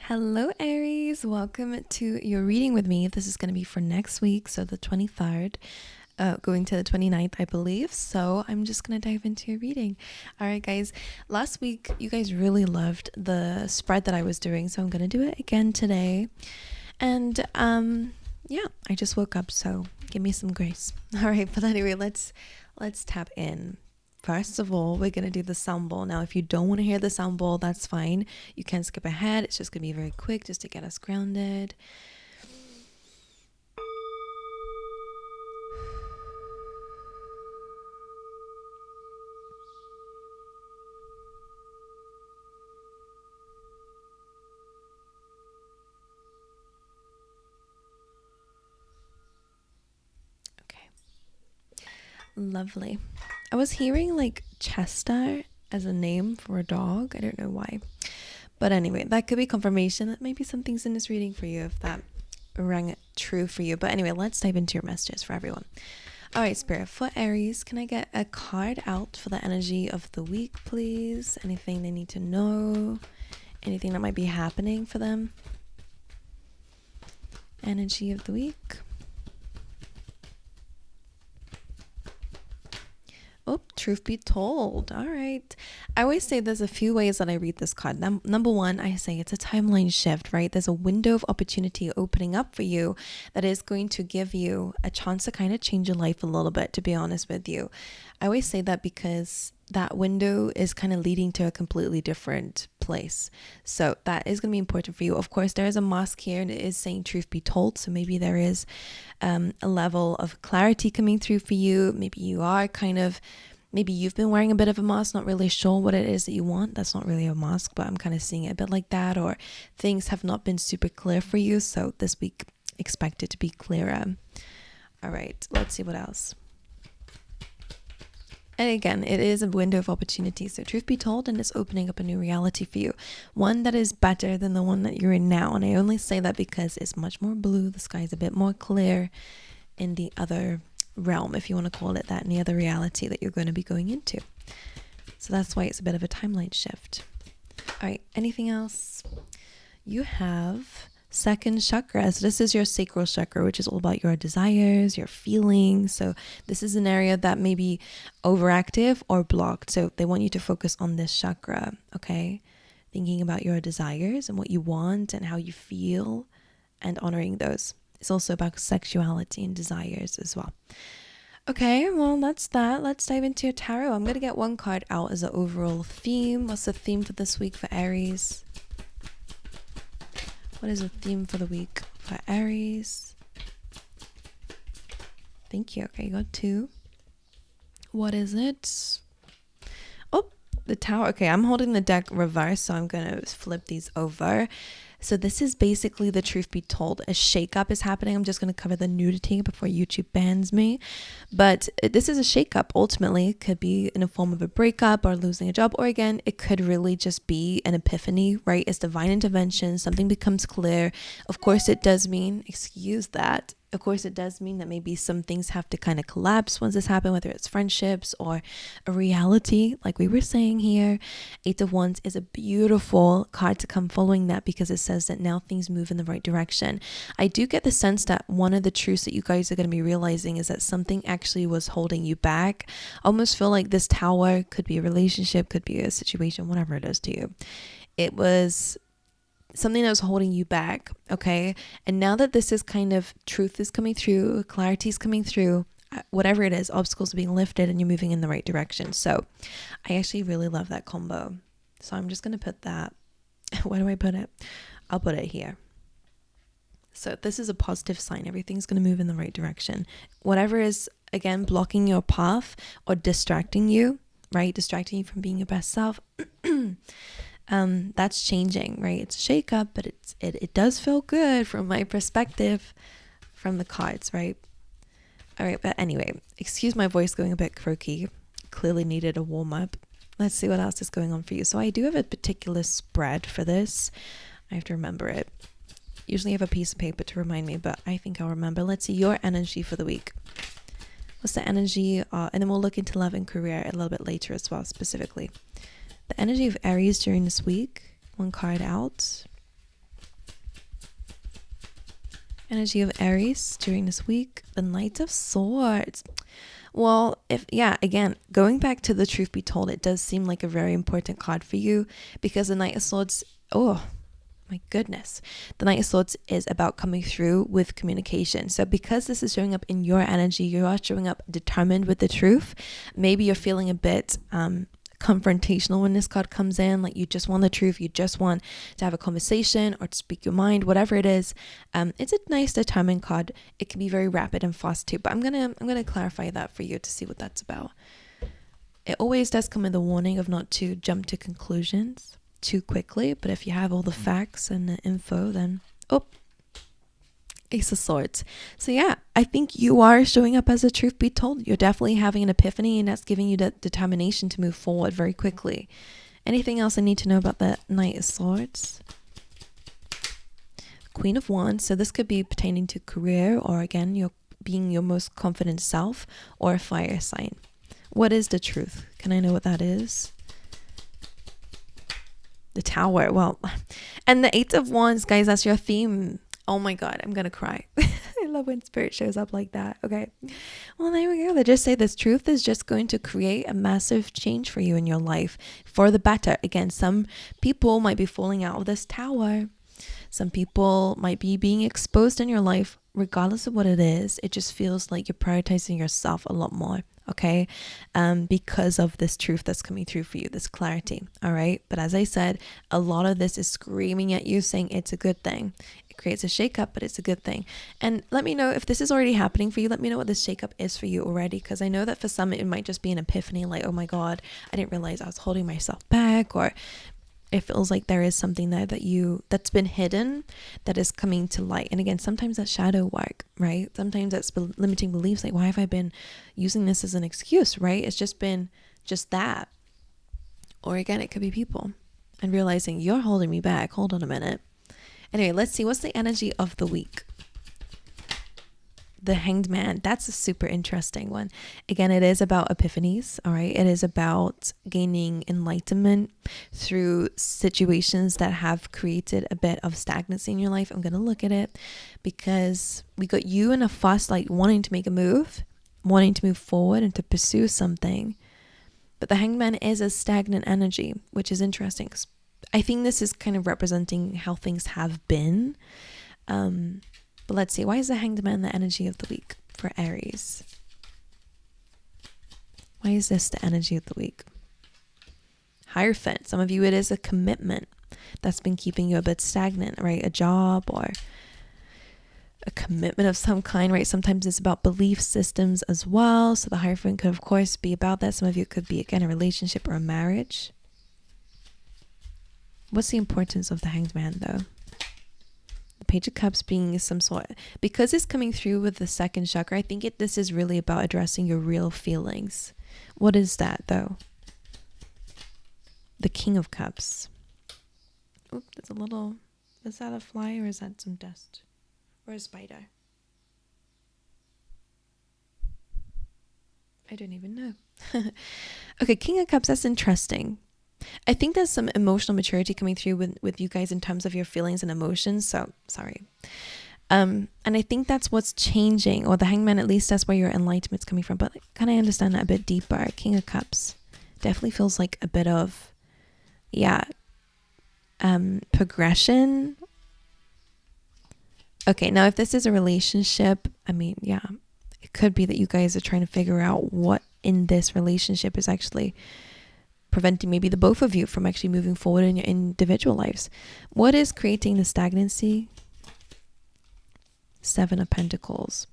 Hello, Aries. Welcome to your reading with me. This is going to be for next week, so the 23rd, going to the 29th, I believe. So I'm just going to dive into your reading. All right, guys. Last week, you guys really loved the spread that I was doing, so I'm going to do it again today. And yeah, I just woke up, so give me some grace. All right, but anyway, let's tap in. First of all, we're going to do the sound bowl. Now, if you don't want to hear the sound bowl, that's fine. You can skip ahead. It's just going to be very quick just to get us grounded. Okay. Lovely. I was hearing like Chester as a name for a dog. I don't know why. But anyway, that could be confirmation that maybe something's in this reading for you if that rang true for you. But anyway, let's dive into your messages for everyone. All right, Spirit, for Aries, can I get a card out for the energy of the week, please? Anything they need to know? Anything that might be happening for them? Energy of the week. Oh, truth be told. All right. I always say there's a few ways that I read this card. Number one, I say it's a timeline shift, right? There's a window of opportunity opening up for you that is going to give you a chance to kind of change your life a little bit, to be honest with you. I always say that because that window is kind of leading to a completely different place. So that is going to be important for you. Of course, there is a mask here and it is saying truth be told. So maybe there is a level of clarity coming through for you. Maybe you are maybe you've been wearing a bit of a mask, not really sure what it is that you want. That's not really a mask, but I'm kind of seeing it a bit like that. Or things have not been super clear for you. So this week, expect it to be clearer. All right, let's see what else. And again, it is a window of opportunity. So truth be told, and it's opening up a new reality for you. One that is better than the one that you're in now. And I only say that because it's much more blue. The sky is a bit more clear in the other realm, if you want to call it that, in the other reality that you're going to be going into. So that's why it's a bit of a timeline shift. All right, anything else? You have second chakra. So this is your sacral chakra, which is all about your desires, your feelings. So this is an area that may be overactive or blocked. So they want you to focus on this chakra, okay? Thinking about your desires and what you want and how you feel and honoring those. It's also about sexuality and desires as well. Okay, well, that's that. Let's dive into your tarot. I'm going to get one card out as an overall theme. What's the theme for this week for Aries? What is the theme for the week for Aries? Thank you. Okay, you got two. What is it? Oh, the Tower. Okay, I'm holding the deck reverse, so I'm going to flip these over. So this is basically the truth be told. A shakeup is happening. I'm just going to cover the nudity before YouTube bans me. But this is a shakeup. Ultimately, it could be in a form of a breakup or losing a job. Or again, it could really just be an epiphany, right? It's divine intervention. Something becomes clear. Of course, it does mean, excuse that. Of course, it does mean that maybe some things have to kind of collapse once this happens, whether it's friendships or a reality, like we were saying here. Eight of Wands is a beautiful card to come following that because it says that now things move in the right direction. I do get the sense that one of the truths that you guys are going to be realizing is that something actually was holding you back. I almost feel like this Tower could be a relationship, could be a situation, whatever it is to you. It was something that was holding you back, okay? And now that this is kind of truth is coming through, clarity is coming through, whatever it is, obstacles are being lifted and you're moving in the right direction. So I actually really love that combo. So I'm just going to put that, where do I put it? I'll put it here. So this is a positive sign. Everything's going to move in the right direction. Whatever is, again, blocking your path or distracting you, right? Distracting you from being your best self. That's changing, right? It's a shake-up, but it does feel good from my perspective from the cards, right? All right, but anyway, excuse my voice going a bit croaky. Clearly needed a warm-up. Let's see what else is going on for you. So I do have a particular spread for this. I have to remember it. Usually I have a piece of paper to remind me, but I think I'll remember. Let's see your energy for the week. What's the energy? And then we'll look into love and career a little bit later as well, specifically. The energy of Aries during this week. One card out. Energy of Aries during this week, the Knight of Swords. Well, again, going back to the truth be told, it does seem like a very important card for you, because the Knight of Swords, oh my goodness, the Knight of Swords is about coming through with communication. So because this is showing up in your energy, you are showing up determined with the truth. Maybe you're feeling a bit confrontational when this card comes in, like you just want the truth, you just want to have a conversation or to speak your mind, whatever it is. It's a nice determined card. It can be very rapid and fast too, but I'm gonna clarify that for you to see what that's about. It always does come with a warning of not to jump to conclusions too quickly, but if you have all the facts and the info, then Ace of Swords. So yeah, I think you are showing up as a truth be told. You're definitely having an epiphany, and that's giving you that determination to move forward very quickly. Anything else I need to know about the Knight of Swords? Queen of Wands. So this could be pertaining to career, or again, you're being your most confident self, or a fire sign. What is the truth? Can I know what that is? The Tower. Well, and the Eight of Wands, guys, that's your theme. Oh my God, I'm gonna cry. I love when spirit shows up like that. Okay. Well, there we go. They just say this truth is just going to create a massive change for you in your life for the better. Again, some people might be falling out of this tower. Some people might be being exposed in your life. Regardless of what it is, it just feels like you're prioritizing yourself a lot more. Okay, because of this truth that's coming through for you, this clarity. All right, but as I said, a lot of this is screaming at you, saying it's a good thing. It creates a shakeup, but it's a good thing. And let me know if this is already happening for you. Let me know what this shakeup is for you already, because I know that for some it might just be an epiphany, like, oh my God, I didn't realize I was holding myself back, or it feels like there is something there that's been hidden that is coming to light. And again, sometimes that's shadow work, right? Sometimes that's limiting beliefs, like, why have I been using this as an excuse, right? It's just been just that. Or again, it could be people and realizing you're holding me back. Hold on a minute. Anyway, let's see. What's the energy of the week? The Hanged Man. That's a super interesting one. Again, it is about epiphanies. All right. It is about gaining enlightenment through situations that have created a bit of stagnancy in your life. I'm going to look at it because we got you in a fuss, like wanting to make a move, wanting to move forward and to pursue something. But the Hanged Man is a stagnant energy, which is interesting. I think this is kind of representing how things have been. But let's see, why is the Hanged Man the energy of the week for Aries? Why is this the energy of the week? Hierophant. Some of you, it is a commitment that's been keeping you a bit stagnant, right? A job or a commitment of some kind, right? Sometimes it's about belief systems as well. So the Hierophant could, of course, be about that. Some of you, it could be, again, a relationship or a marriage. What's the importance of the Hanged Man, though? Page of Cups being some sort, because it's coming through with the second chakra, I think this is really about addressing your real feelings. What is that though? The King of Cups. Oop, there's a little, is that a fly or is that some dust? Or a spider? I don't even know. Okay, King of Cups, that's interesting. I think there's some emotional maturity coming through with you guys in terms of your feelings and emotions. So, sorry. And I think that's what's changing, or the Hanged Man, at least that's where your enlightenment's coming from. But can I understand that a bit deeper? King of Cups definitely feels like a bit of, progression. Okay, now if this is a relationship, I mean, it could be that you guys are trying to figure out what in this relationship is actually preventing maybe the both of you from actually moving forward in your individual lives. What is creating the stagnancy? Seven of Pentacles.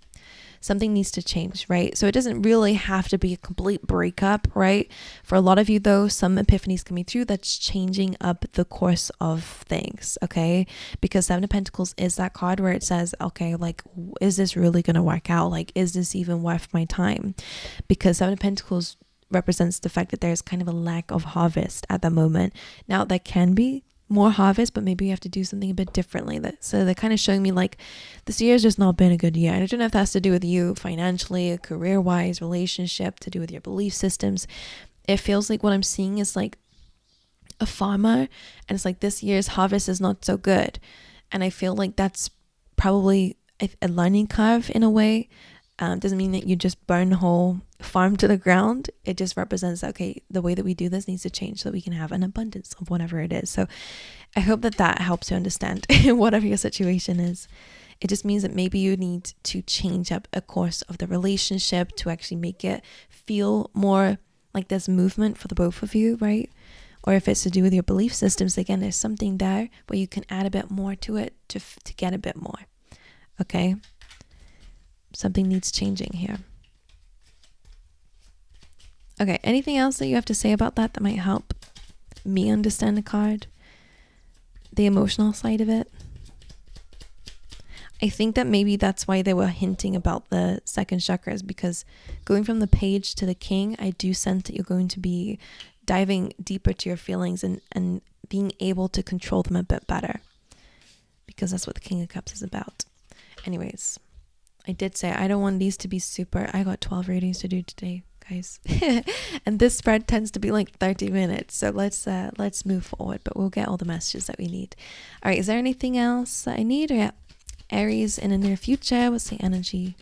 Something needs to change, right? So it doesn't really have to be a complete breakup, right? For a lot of you though, some epiphanies coming through that's changing up the course of things, okay? Because Seven of Pentacles is that card where it says, okay, like, is this really going to work out? Like, is this even worth my time? Because Seven of Pentacles represents the fact that there's kind of a lack of harvest at the moment. Now there can be more harvest, but maybe you have to do something a bit differently. So they're kind of showing me like this year has just not been a good year. And I don't know if that has to do with you financially, career-wise, relationship, to do with your belief systems. It feels like what I'm seeing is like a farmer, and it's like this year's harvest is not so good. And I feel like that's probably a learning curve in a way. Doesn't mean that you just burn the whole farm to the ground. It just represents that, okay, the way that we do this needs to change so that we can have an abundance of whatever it is. So I hope that that helps you understand whatever your situation is. It just means that maybe you need to change up a course of the relationship to actually make it feel more like there's movement for the both of you, right? Or if it's to do with your belief systems, again, there's something there where you can add a bit more to it to get a bit more. Okay? Something needs changing here. Okay, anything else that you have to say about that might help me understand the card? The emotional side of it? I think that maybe that's why they were hinting about the second chakras, because going from the page to the king, I do sense that you're going to be diving deeper to your feelings and being able to control them a bit better, because that's what the King of Cups is about. Anyways, I did say I don't want these to be super. I got 12 readings to do today, guys. And this spread tends to be like 30 minutes. So let's move forward, but we'll get all the messages that we need. All right, is there anything else that I need? Or yeah, Aries in the near future. What's the energy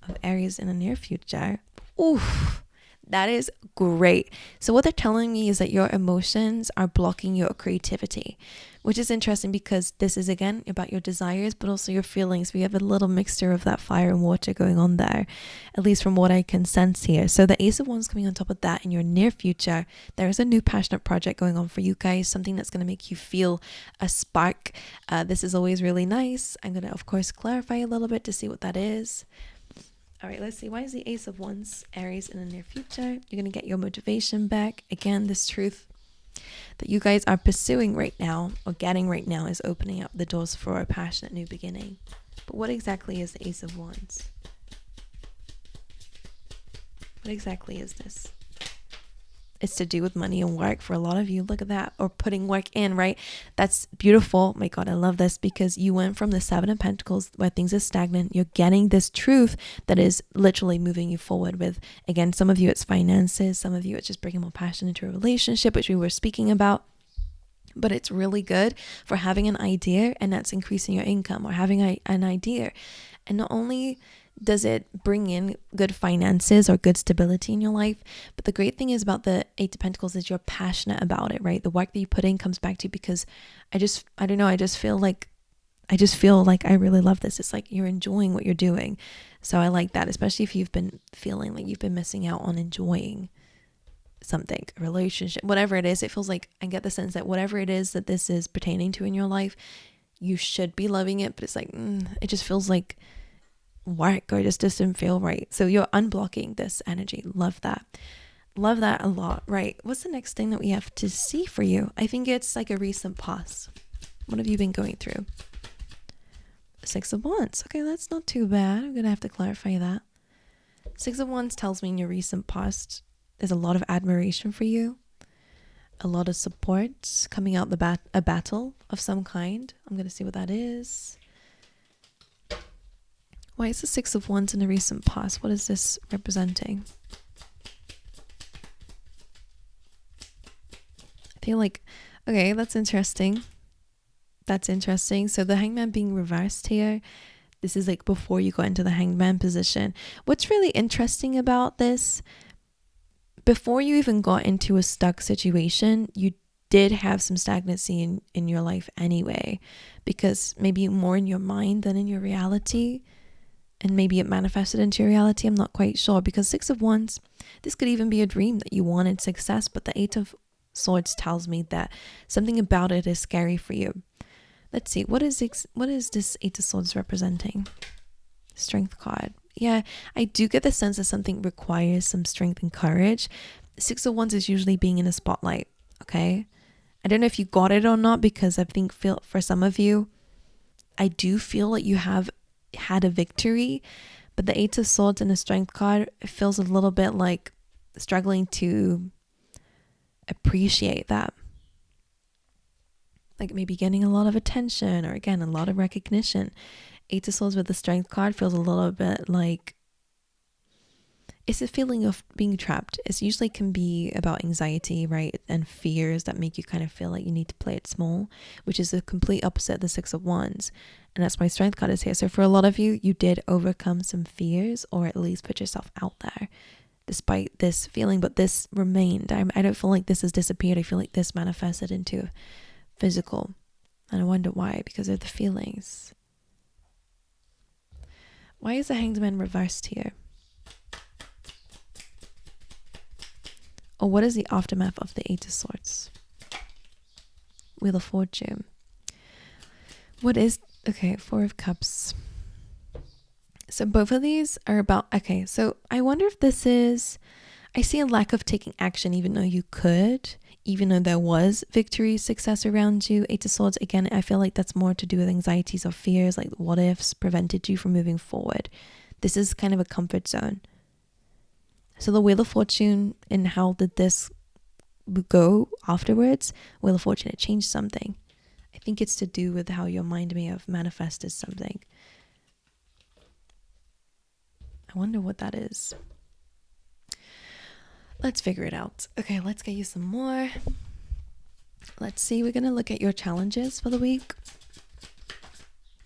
of Aries in the near future? Oof. That is great. So what they're telling me is that your emotions are blocking your creativity, which is interesting because this is, again, about your desires, but also your feelings. We have a little mixture of that fire and water going on there, at least from what I can sense here. So the Ace of Wands coming on top of that in your near future, there is a new passionate project going on for you guys, something that's going to make you feel a spark. This is always really nice. I'm going to, of course, clarify a little bit to see what that is. All right, let's see. Why is the Ace of Wands, Aries, in the near future? You're going to get your motivation back. Again, this truth that you guys are pursuing right now or getting right now is opening up the doors for a passionate new beginning. But what exactly is the Ace of Wands? What exactly is this? It's to do with money and work for a lot of you. Look at that. Or putting work in, right? That's beautiful. My God, I love this, because you went from the Seven of Pentacles where things are stagnant. You're getting this truth that is literally moving you forward with, again, some of you it's finances. Some of you it's just bringing more passion into a relationship, which we were speaking about. But it's really good for having an idea and that's increasing your income, or having an idea. And not only does it bring in good finances or good stability in your life, but the great thing is about the Eight of Pentacles is you're passionate about it, right? The work that you put in comes back to you, because I don't know, I just feel like I really love this. It's like you're enjoying what you're doing. So I like that, especially if you've been feeling like you've been missing out on enjoying something, a relationship, whatever it is. It feels like I get the sense that whatever it is that this is pertaining to in your life, you should be loving it, but it's like it just feels like work, or just doesn't feel right. So you're unblocking this energy. Love that a lot. Right, what's the next thing that we have to see for you? I think it's like a recent past. What have you been going through? Six of Wands. Okay, that's not too bad. I'm gonna have to clarify that. Six of Wands tells me in your recent past there's a lot of admiration for you, a lot of support coming out a battle of some kind. I'm gonna see what that is. Why is the Six of Wands in the recent past? What is this representing? I feel like, okay, that's interesting. So the Hangman being reversed here, this is like before you got into the Hangman position. What's really interesting about this, before you even got into a stuck situation, you did have some stagnancy in your life anyway, because maybe more in your mind than in your reality. And maybe it manifested into your reality. I'm not quite sure, because Six of Wands, this could even be a dream that you wanted success, but the Eight of Swords tells me that something about it is scary for you. Let's see, what is this Eight of Swords representing? Strength card. Yeah, I do get the sense that something requires some strength and courage. Six of Wands is usually being in a spotlight, okay? I don't know if you got it or not, because I think for some of you, I do feel like you have had a victory, but the Eight of Swords and the Strength card feels a little bit like struggling to appreciate that, like maybe getting a lot of attention, or again a lot of recognition. Eight of Swords with the Strength card feels a little bit like it's a feeling of being trapped. It usually can be about anxiety, right? And fears that make you kind of feel like you need to play it small, which is the complete opposite of the Six of Wands. And that's why Strength card is here. So for a lot of you, you did overcome some fears, or at least put yourself out there despite this feeling, but this remained. I don't feel like this has disappeared. I feel like this manifested into physical. And I wonder why, because of the feelings. Why is the Hanged Man reversed here? Or what is the aftermath of the Eight of Swords? Wheel of Fortune. What is, okay, Four of Cups. So both of these are about, okay, so I wonder if this is, I see a lack of taking action even though you could, even though there was victory, success around you. Eight of Swords, again, I feel like that's more to do with anxieties or fears, like what ifs prevented you from moving forward. This is kind of a comfort zone. So the Wheel of Fortune, and how did this go afterwards? Wheel of Fortune, it changed something. I think it's to do with how your mind may have manifested something. I wonder what that is. Let's figure it out. Okay, let's get you some more. Let's see. We're going to look at your challenges for the week.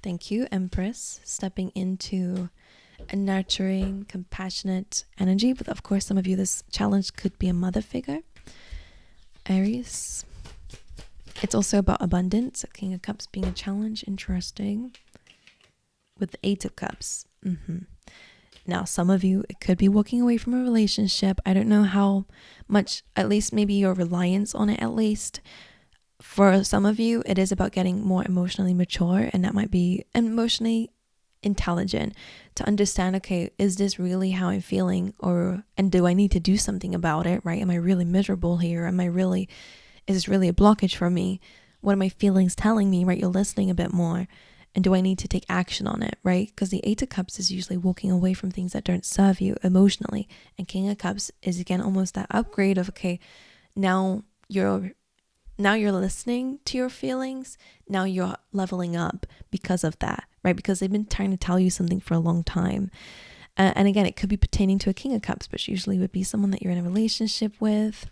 Thank you, Empress, stepping into a nurturing, compassionate energy. But of course, some of you, this challenge could be a mother figure. Aries. It's also about abundance. So King of Cups being a challenge. Interesting. With the Eight of Cups. Now, some of you, it could be walking away from a relationship. I don't know how much, at least maybe your reliance on it, at least. For some of you, it is about getting more emotionally mature, and that might be emotionally intelligent to understand, okay, is this really how I'm feeling, and do I need to do something about it, right? Am I really miserable here? Is this really a blockage for me? What are my feelings telling me, right? You're listening a bit more. And do I need to take action on it, right? Because the Eight of Cups is usually walking away from things that don't serve you emotionally. And King of Cups is, again, almost that upgrade of, okay, now you're listening to your feelings. Now you're leveling up because of that, right? Because they've been trying to tell you something for a long time. And again, it could be pertaining to a King of Cups, which usually would be someone that you're in a relationship with,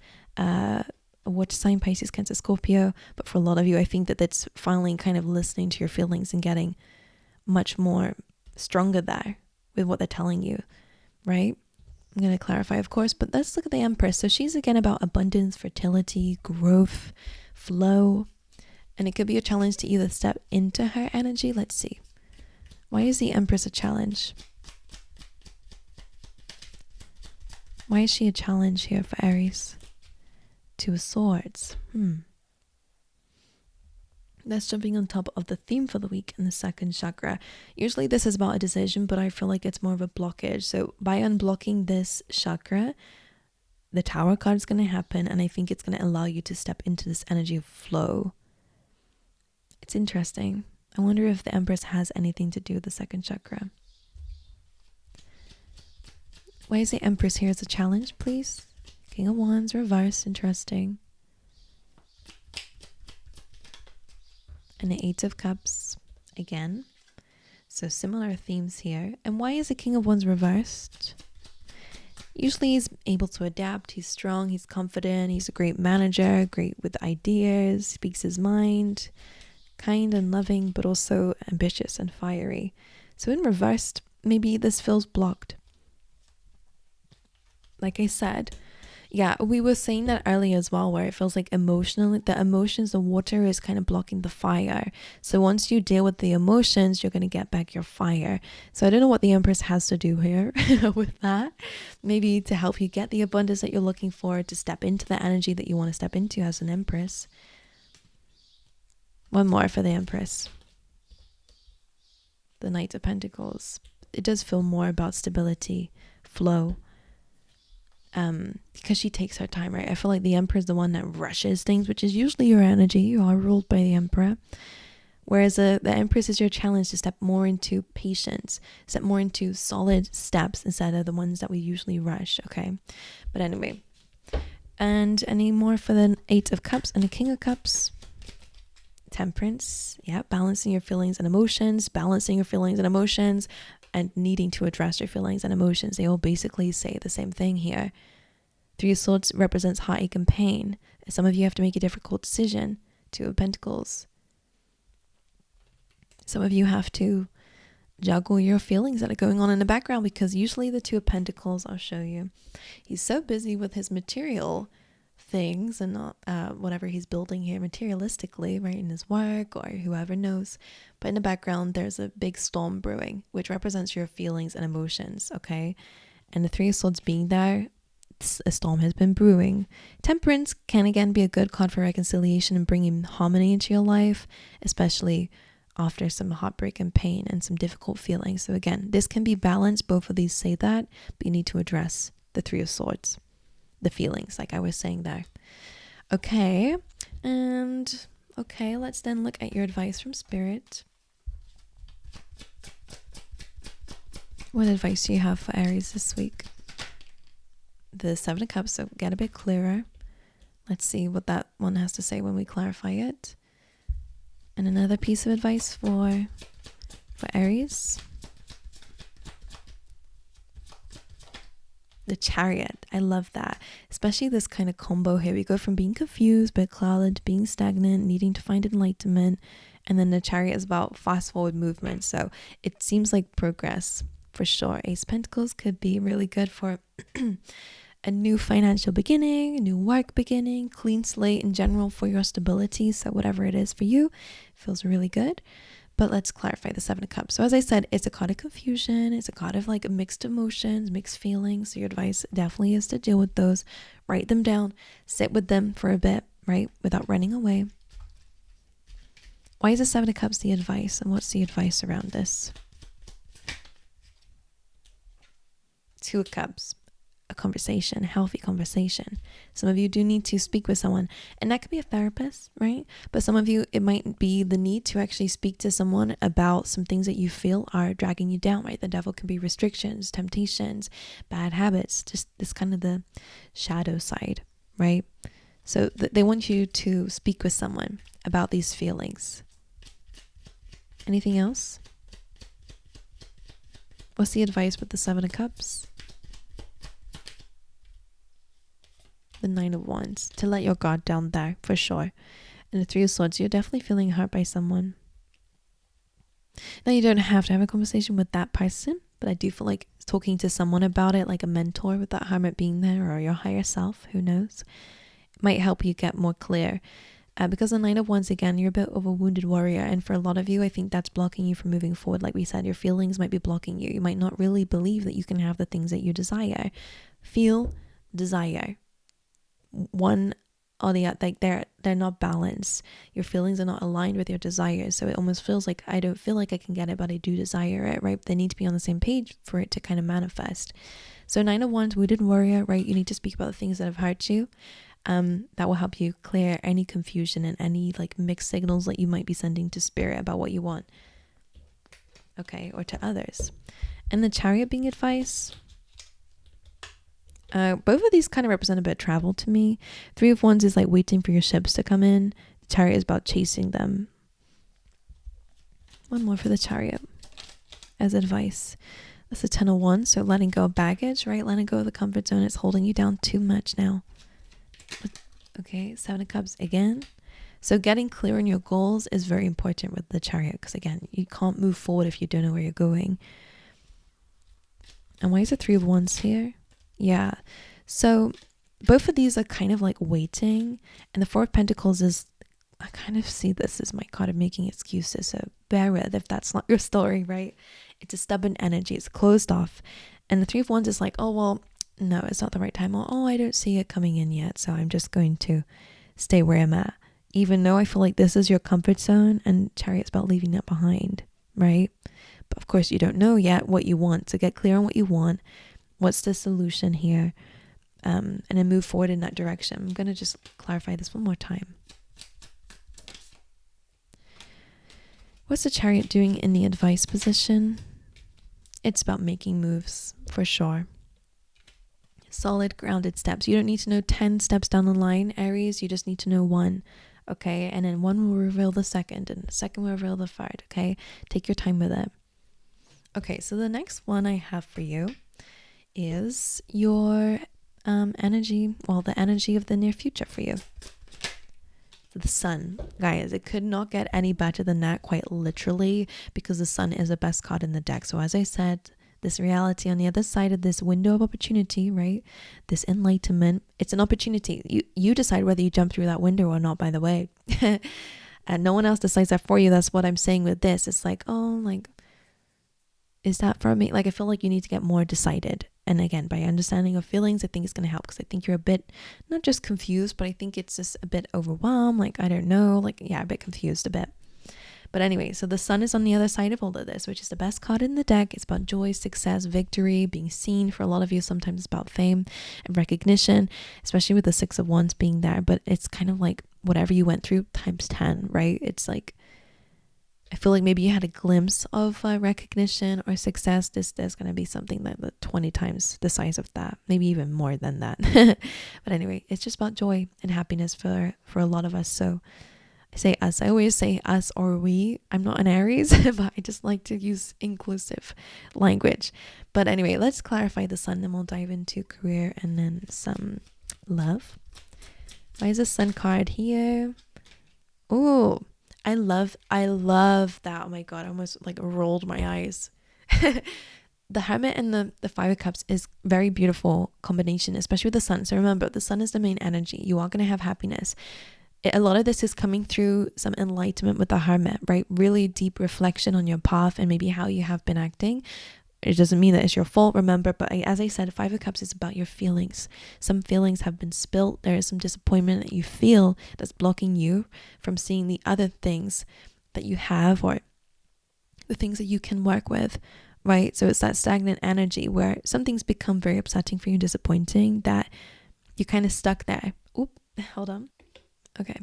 what sign, Pisces, Cancer, Scorpio. But for a lot of you, I think that that's finally kind of listening to your feelings and getting much more stronger there with what they're telling you, right? I'm going to clarify, of course, but let's look at the Empress. So she's again about abundance, fertility, growth, flow, and it could be a challenge to either step into her energy. Let's see. Why is the Empress a challenge? Why is she a challenge here for Aries? Two of Swords. That's jumping on top of the theme for the week in the second chakra. Usually this is about a decision, but I feel like it's more of a blockage. So by unblocking this chakra, the Tower card is going to happen, and I think it's going to allow you to step into this energy of flow. It's interesting. I wonder if the Empress has anything to do with the second chakra. Why is the Empress here as a challenge, please? King of Wands, reverse, interesting. And the Eight of Cups, again. So similar themes here. And why is the King of Wands reversed? Usually he's able to adapt, he's strong, he's confident, he's a great manager, great with ideas, speaks his mind, kind and loving, but also ambitious and fiery. So in reversed, maybe this feels blocked. Like I said, yeah, we were saying that earlier as well, where it feels like emotionally, the emotions, the water is kind of blocking the fire. So once you deal with the emotions, you're going to get back your fire. So I don't know what the Empress has to do here with that. Maybe to help you get the abundance that you're looking for, to step into the energy that you want to step into as an Empress. One more for the Empress. The Knight of Pentacles. It does feel more about stability, flow. Because she takes her time, right? I feel like the Emperor is the one that rushes things, which is usually your energy. You are ruled by the Emperor. Whereas the Empress is your challenge to step more into patience, step more into solid steps instead of the ones that we usually rush, okay? But anyway. And any more for the Eight of Cups and the King of Cups? Temperance. Yeah, balancing your feelings and emotions, and needing to address your feelings and emotions. They all basically say the same thing here. Three of Swords represents heartache and pain. Some of you have to make a difficult decision. Two of Pentacles. Some of you have to juggle your feelings that are going on in the background, because usually the Two of Pentacles, I'll show you, he's so busy with his material things and not whatever he's building here materialistically, right, in his work or whoever knows. But in the background, there's a big storm brewing, which represents your feelings and emotions, okay? And the Three of Swords being there, a storm has been brewing. Temperance can again be a good card for reconciliation and bringing harmony into your life, especially after some heartbreak and pain and some difficult feelings. So again, this can be balanced. Both of these say that, but you need to address the Three of Swords, the feelings, like I was saying there. Okay, and okay, let's then look at your advice from Spirit. What advice do you have for Aries this week? The Seven of Cups, so get a bit clearer. Let's see what that one has to say when we clarify it. And another piece of advice for Aries. The Chariot. I love that. Especially this kind of combo here. We go from being confused, but clouded, to being stagnant, needing to find enlightenment. And then the Chariot is about fast forward movement. So it seems like progress for sure. Ace of Pentacles could be really good for a new financial beginning, a new work beginning, clean slate in general for your stability. So whatever it is for you, feels really good. But let's clarify the Seven of Cups. So as I said, it's a card of confusion. It's a card of like mixed emotions, mixed feelings. So your advice definitely is to deal with those. Write them down. Sit with them for a bit, right? Without running away. Why is the Seven of Cups the advice? And what's the advice around this? Two of Cups. A conversation, a healthy conversation. Some of you do need to speak with someone, and that could be a therapist, right? But some of you, it might be the need to actually speak to someone about some things that you feel are dragging you down, right? The devil can be restrictions, temptations, bad habits, just this kind of the shadow side, right? So they want you to speak with someone about these feelings. Anything else? What's the advice with the Seven of Cups? The Nine of Wands, to let your guard down there for sure. And the Three of Swords, you're definitely feeling hurt by someone. Now you don't have to have a conversation with that person, but I do feel like talking to someone about it, like a mentor with that hermit being there, or your higher self, who knows, it might help you get more clear. Because the Nine of Wands, again, you're a bit of a wounded warrior, and for a lot of you, I think that's blocking you from moving forward. Like we said, your feelings might be blocking you. You might not really believe that you can have the things that you desire. Feel, desire. One or the other, like they're not balanced. Your feelings are not aligned with your desires, so it almost feels like I don't feel like I can get it, but I do desire it, right? They need to be on the same page for it to kind of manifest. So Nine of Wands, wounded warrior, right? You need to speak about the things that have hurt you. That will help you clear any confusion and any like mixed signals that you might be sending to Spirit about what you want, okay, or to others. And the Chariot being advice. Both of these kind of represent a bit of travel to me. Three of Wands is like waiting for your ships to come in. The Chariot is about chasing them. One more for the Chariot as advice. That's the Ten of Wands. So letting go of baggage, right? Letting go of the comfort zone. It's holding you down too much now. Okay, Seven of Cups again. So getting clear on your goals is very important with the Chariot, because again, you can't move forward if you don't know where you're going. And why is the Three of Wands here? Yeah, so both of these are kind of like waiting, and the Four of Pentacles is, I kind of see this as my card of making excuses, so bear with if that's not your story, right? It's a stubborn energy, it's closed off. And the Three of Wands is like, oh well, no, it's not the right time, or oh, I don't see it coming in yet, so I'm just going to stay where I'm at, even though I feel like this is your comfort zone, and Chariot's about leaving that behind, right? But of course you don't know yet what you want, so get clear on what you want. What's the solution here? And then move forward in that direction. I'm going to just clarify this one more time. What's the Chariot doing in the advice position? It's about making moves, for sure. Solid, grounded steps. You don't need to know 10 steps down the line, Aries. You just need to know one, okay? And then one will reveal the second, and the second will reveal the third, okay? Take your time with it. Okay, so the next one I have for you is your energy, well, the energy of the near future for you. The sun, guys, it could not get any better than that, quite literally, because the sun is the best card in the deck. So as I said, this reality on the other side of this window of opportunity, right? This enlightenment, it's an opportunity. You decide whether you jump through that window or not, by the way. And no one else decides that for you. That's what I'm saying with this. It's like, oh, like, is that for me? Like, I feel like you need to get more decided. And again, by understanding your feelings, I think it's going to help, because I think you're a bit, not just confused, but I think it's just a bit overwhelmed. Like, I don't know, like, yeah, a bit confused a bit. But anyway, so the sun is on the other side of all of this, which is the best card in the deck. It's about joy, success, victory, being seen. For a lot of you, sometimes it's about fame and recognition, especially with the 6 of Wands being there. But it's kind of like whatever you went through times 10, right? It's like, I feel like maybe you had a glimpse of recognition or success. There's going to be something like 20 times the size of that, maybe even more than that. But anyway, it's just about joy and happiness for a lot of us. So I say us. I always say us or we. I'm not an Aries, but I just like to use inclusive language. But anyway, let's clarify the sun, then we'll dive into career and then some love. Why is the sun card here? Oh, I love that. Oh my God, I almost like rolled my eyes. The Hermit and the 5 of Cups is very beautiful combination, especially with the sun. So remember, the sun is the main energy. You are going to have happiness. A lot of this is coming through some enlightenment with the Hermit, right? Really deep reflection on your path and maybe how you have been acting. It doesn't mean that it's your fault, remember, but as I said, 5 of Cups is about your feelings. Some feelings have been spilt. There is some disappointment that you feel that's blocking you from seeing the other things that you have, or the things that you can work with, right? So it's that stagnant energy where something's become very upsetting for you, disappointing, that you're kind of stuck there. Oop, hold on. Okay.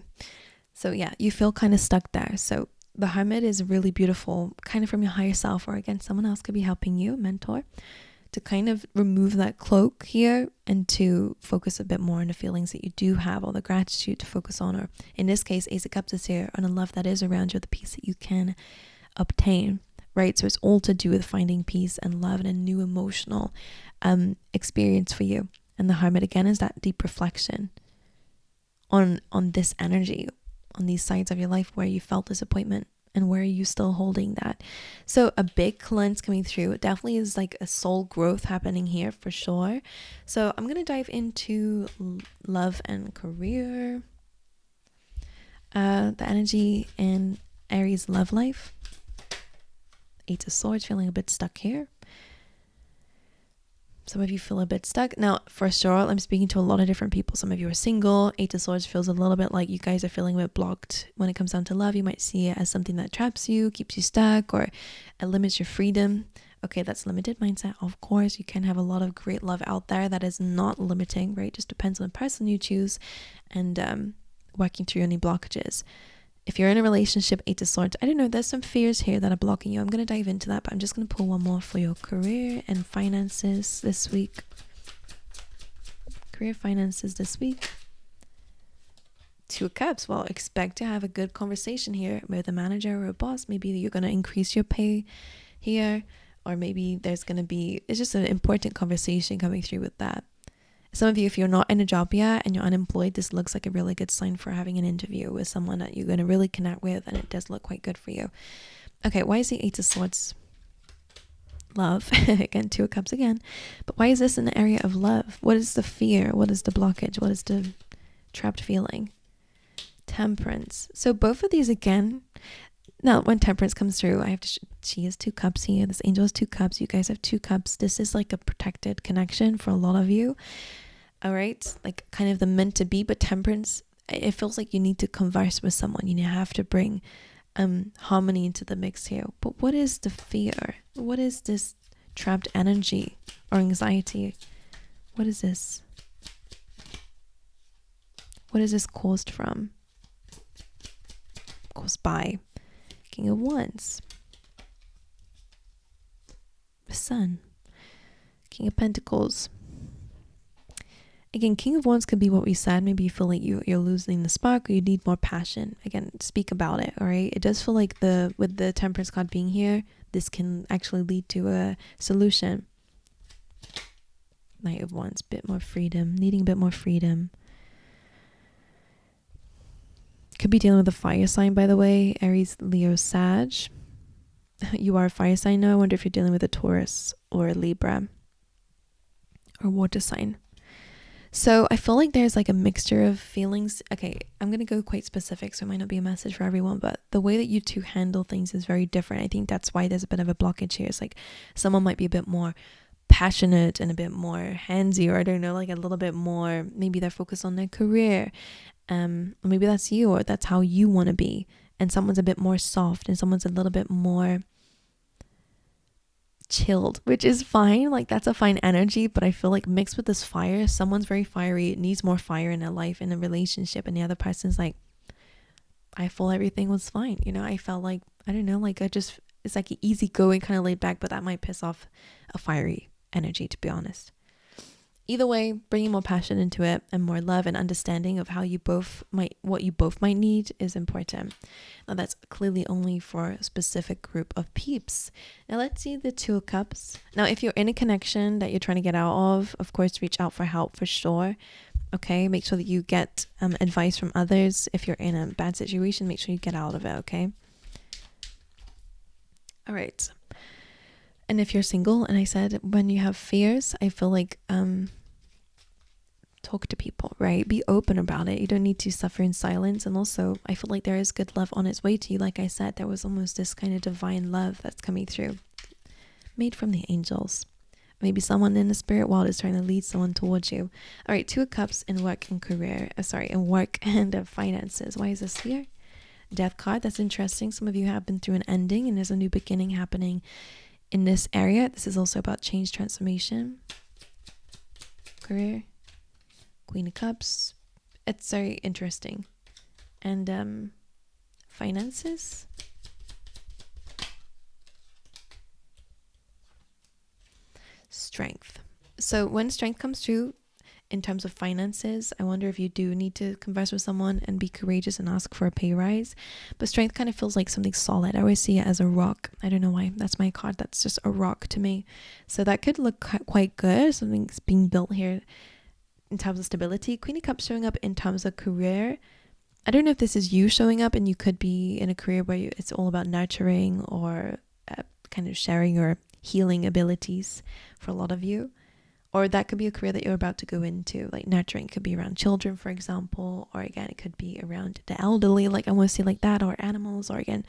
So yeah, you feel kind of stuck there. So the Hermit is really beautiful, kind of from your higher self, or again, someone else could be helping you, mentor, to kind of remove that cloak here and to focus a bit more on the feelings that you do have, all the gratitude to focus on, or in this case, Ace of Cups is here, on the love that is around you, the peace that you can obtain, right? So it's all to do with finding peace and love and a new emotional experience for you. And the Hermit again is that deep reflection on this energy, on these sides of your life where you felt disappointment and where are you still holding that. So a big cleanse coming through. It definitely is like a soul growth happening here for sure. So I'm going to dive into love and career. The energy in Aries love life. 8 of Swords, feeling a bit stuck here. Some of you feel a bit stuck. Now, for sure, I'm speaking to a lot of different people. Some of you are single. 8 of Swords feels a little bit like you guys are feeling a bit blocked when it comes down to love. You might see it as something that traps you, keeps you stuck, or it limits your freedom. Okay, that's limited mindset. Of course, you can have a lot of great love out there that is not limiting, right? Just depends on the person you choose and working through any blockages. If you're in a relationship, 8 of Swords, I don't know, there's some fears here that are blocking you. I'm going to dive into that, but I'm just going to pull one more for your career and finances this week. Career finances this week. 2 of Cups. Well, expect to have a good conversation here with a manager or a boss. Maybe you're going to increase your pay here, or maybe there's going to be, it's just an important conversation coming through with that. Some of you, if you're not in a job yet and you're unemployed, this looks like a really good sign for having an interview with someone that you're going to really connect with, and it does look quite good for you. Okay, why is the 8 of Swords? Love. Again, 2 of Cups again. But why is this in the area of love? What is the fear? What is the blockage? What is the trapped feeling? Temperance. So both of these again. Now, when Temperance comes through, I have to, she has 2 cups here. This angel has 2 cups. You guys have 2 cups. This is like a protected connection for a lot of you. All right. Like kind of the meant to be, but Temperance, it feels like you need to converse with someone. You have to bring harmony into the mix here. But what is the fear? What is this trapped energy or anxiety? What is this? What is this caused from? Caused by King of Wands, the Sun, King of Pentacles, Again, King of Wands could be what we said. Maybe you feel like you're losing the spark, or you need more passion. Again, speak about it, all right? It does feel like with the Temperance card being here, this can actually lead to a solution. Knight of Wands, bit more freedom, needing a bit more freedom. Could be dealing with a fire sign, by the way. Aries, Leo, Sag. You are a fire sign now. I wonder if you're dealing with a Taurus or a Libra or water sign. So I feel like there's like a mixture of feelings. Okay, I'm going to go quite specific, so it might not be a message for everyone, but the way that you two handle things is very different. I think that's why there's a bit of a blockage here. It's like someone might be a bit more passionate and a bit more handsy, or I don't know, like a little bit more, maybe they're focused on their career. Or maybe that's you, or that's how you want to be. And someone's a bit more soft and someone's a little bit more chilled, which is fine. Like that's a fine energy, but I feel like mixed with this fire, someone's very fiery, needs more fire in their life, in a relationship, and the other person's like, I feel everything was fine, you know. I felt like, I don't know, like it's like an easygoing kind of laid back, but that might piss off a fiery energy, to be honest. Either way, bringing more passion into it and more love and understanding of what you both might need is important. Now that's clearly only for a specific group of peeps. Now let's see the Two of Cups. Now if you're in a connection that you're trying to get out of course, reach out for help for sure. Okay, make sure that you get advice from others. If you're in a bad situation, make sure you get out of it, okay? All right. And if you're single, and I said when you have fears, I feel like talk to people, right? Be open about it. You don't need to suffer in silence. And also, I feel like there is good love on its way to you. Like I said, there was almost this kind of divine love that's coming through, made from the angels. Maybe someone in the spirit world is trying to lead someone towards you. All right, Two of Cups in work and career. In work and finances. Why is this here? Death card. That's interesting. Some of you have been through an ending and there's a new beginning happening in this area. This is also about change, transformation. Career. Queen of Cups. It's very interesting. And finances. Strength. So when strength comes through in terms of finances, I wonder if you do need to converse with someone and be courageous and ask for a pay rise. But strength kind of feels like something solid. I always see it as a rock. I don't know why. That's my card. That's just a rock to me. So that could look quite good. Something's being built here in terms of stability. Queen of Cups showing up in terms of career. I don't know if this is you showing up, and you could be in a career where it's all about nurturing or kind of sharing your healing abilities for a lot of you. Or that could be a career that you're about to go into, like nurturing. It could be around children, for example, or again, it could be around the elderly, like I want to say like that, or animals, or again,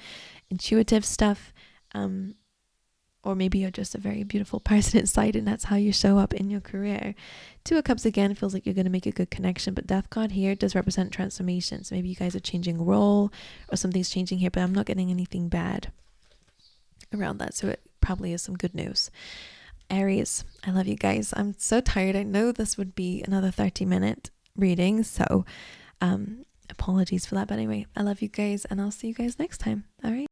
intuitive stuff. Or maybe you're just a very beautiful person inside and that's how you show up in your career. Two of Cups again feels like you're going to make a good connection, but Death card here does represent transformation. So maybe you guys are changing role or something's changing here, but I'm not getting anything bad around that. So it probably is some good news. Aries, I love you guys. I'm so tired. I know this would be another 30-minute reading, so apologies for that. But anyway, I love you guys and I'll see you guys next time. All right.